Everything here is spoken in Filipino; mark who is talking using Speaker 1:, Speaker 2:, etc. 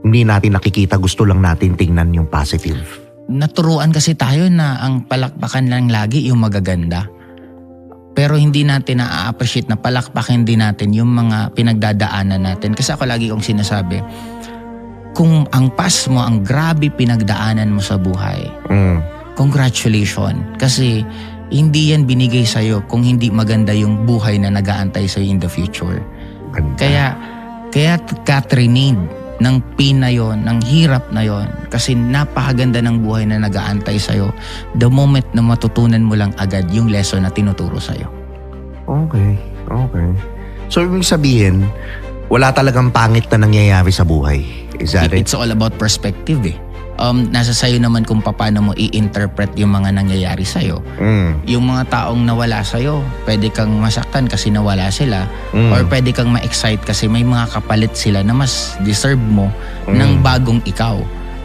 Speaker 1: hindi natin nakikita, gusto lang natin tingnan yung positive.
Speaker 2: Naturuan kasi tayo na ang palakpakan lang lagi yung magaganda. Pero hindi natin na-appreciate na palakpakan din natin yung mga pinagdadaanan natin. Kasi ako lagi kong sinasabi, kung ang past mo, ang grabe pinagdaanan mo sa buhay, congratulations. Kasi hindi yan binigay sa'yo kung hindi maganda yung buhay na nag-aantay sa'yo in the future.
Speaker 1: Ganda.
Speaker 2: Kaya ka-trained ng pain na yon, ng hirap na yon, kasi napakaganda ng buhay na nag-aantay sa'yo the moment na matutunan mo lang agad yung lesson na tinuturo sa'yo.
Speaker 1: Okay. So, ibig sabihin, wala talagang pangit na nangyayari sa buhay. Is that it?
Speaker 2: It's all about perspective eh. Nasa sayo naman kung paano mo i-interpret yung mga nangyayari sa'yo. Yung mga taong nawala sa'yo, pwede kang masaktan kasi nawala sila, or pwede kang ma-excite kasi may mga kapalit sila na mas deserve mo ng bagong ikaw.